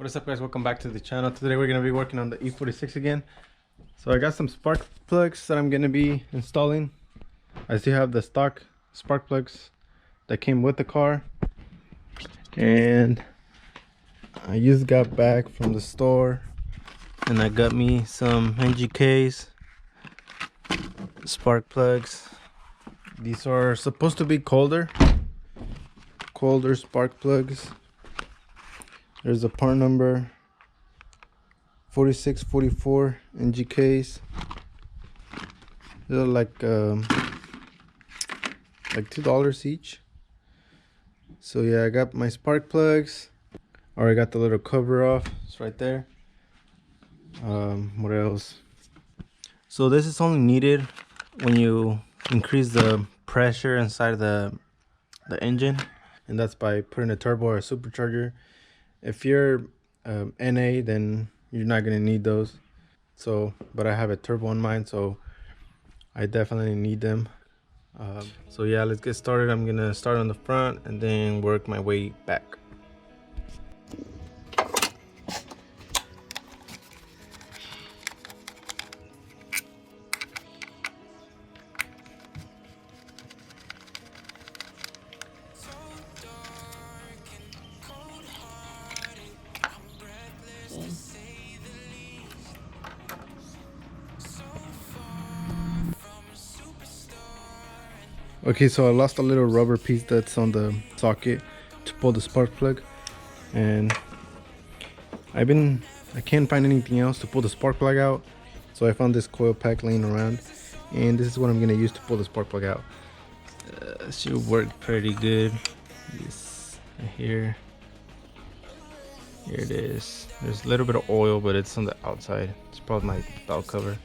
What is up, guys? Welcome back to the channel. Today we're going to be working on the E46 again. So I got some spark plugs that I'm going to be installing. I still have the stock spark plugs that came with the car, and I just got back from the store and I got me some NGK's spark plugs. These are supposed to be colder spark plugs. There's a part number 4644 NGKs. They're like $2 each. So yeah, I got my spark plugs. Already got the little cover off. It's right there. What else? So this is only needed when you increase the pressure inside the engine, and that's by putting a turbo or a supercharger. If you're NA, then you're not gonna need those. So, but I have a turbo on mine, so I definitely need them. So yeah, let's get started. I'm gonna start on the front and then work my way back. Okay, so I lost a little rubber piece that's on the socket to pull the spark plug, and I can't find anything else to pull the spark plug out, so I found this coil pack laying around, and this is what I'm gonna use to pull the spark plug out. Should work pretty good. This right here it is. There's a little bit of oil, but it's on the outside. It's probably my belt cover,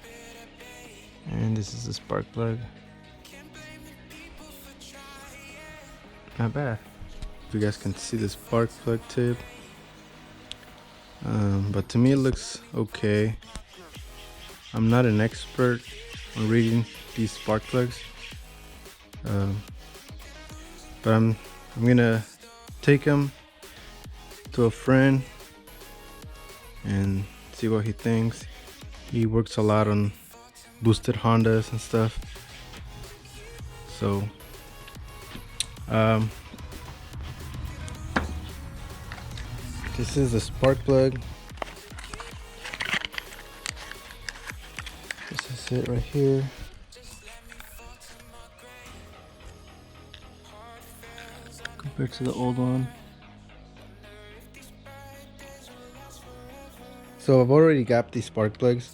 and this is the spark plug. Not bad. If you guys can see the spark plug tip, but to me it looks okay. I'm not an expert on reading these spark plugs, but I'm gonna take them to a friend and see what he thinks. He works a lot on boosted Hondas and stuff, so this is the spark plug. This is it right here. Compared to the old one. So I've already got these spark plugs.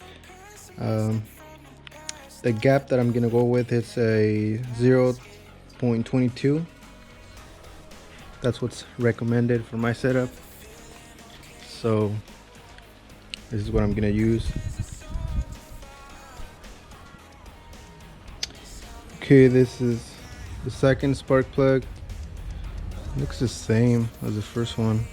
The gap that I'm gonna go with is a 0.22. That's what's recommended for my setup. So this is what I'm gonna use. Okay, this is the second spark plug. Looks the same as the first one.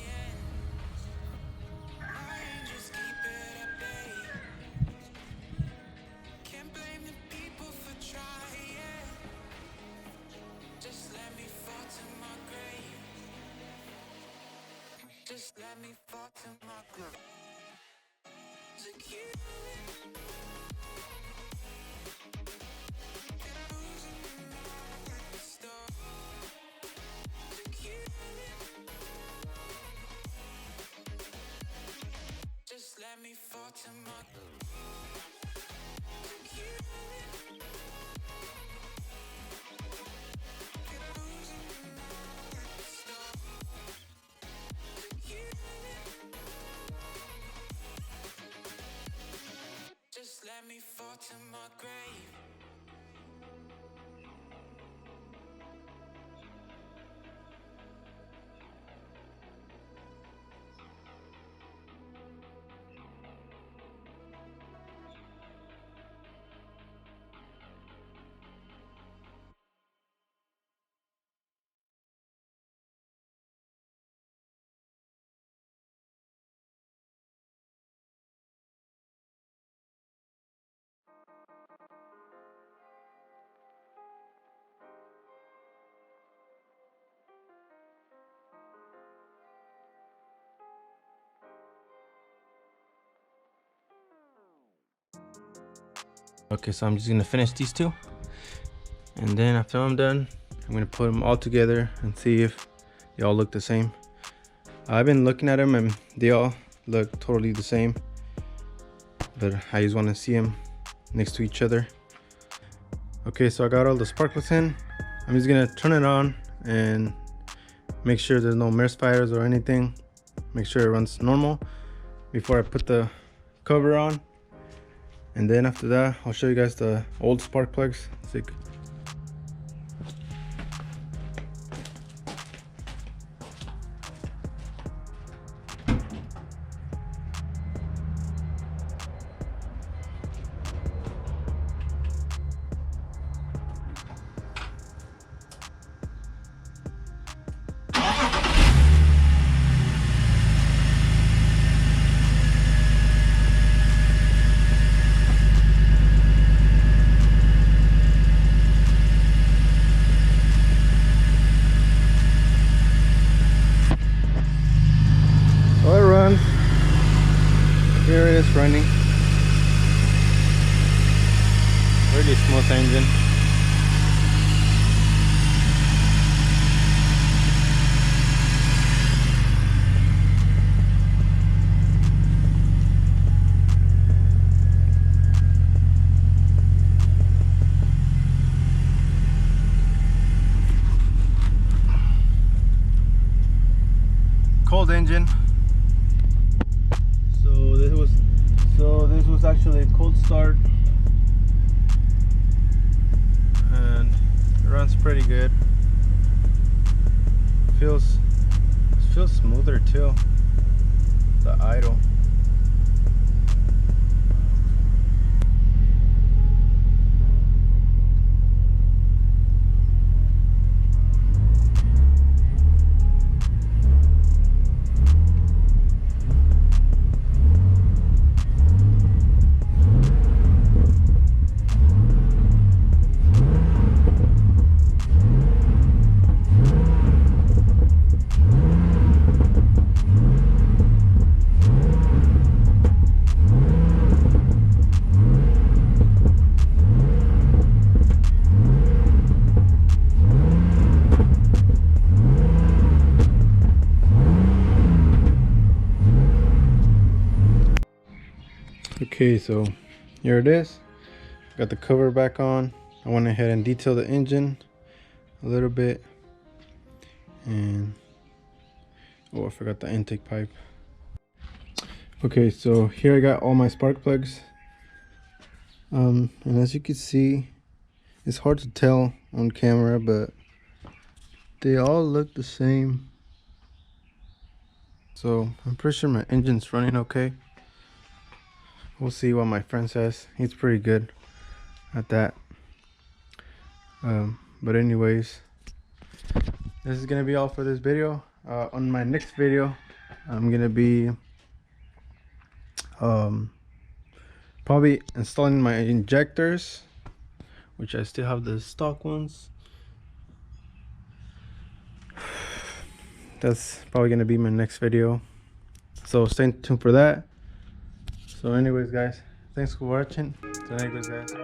Okay, so I'm just gonna finish these two, and then after I'm done, I'm gonna put them all together and see if they all look the same. I've been looking at them and they all look totally the same, but I just want to see them next to each other. Okay, so I got all the spark plugs in. I'm just gonna turn it on and make sure there's no misfires or anything. Make sure it runs normal before I put the cover on. And then after that, I'll show you guys the old spark plugs. So it runs. Here it is running. Really smooth engine. Cold engine. This was actually a cold start, and it runs pretty good. Feels smoother too. The idle. Okay, so here it is. Got the cover back on. I went ahead and detailed the engine a little bit, and oh, I forgot the intake pipe. Okay, so here I got all my spark plugs, and as you can see, it's hard to tell on camera, but they all look the same. So I'm pretty sure my engine's running okay. We'll see what my friend says. He's pretty good at that. But anyways, this is gonna be all for this video. On my next video, I'm gonna be probably installing my injectors, which I still have the stock ones. That's probably gonna be my next video, so stay tuned for that. So anyways guys, thanks for watching. So anyways guys.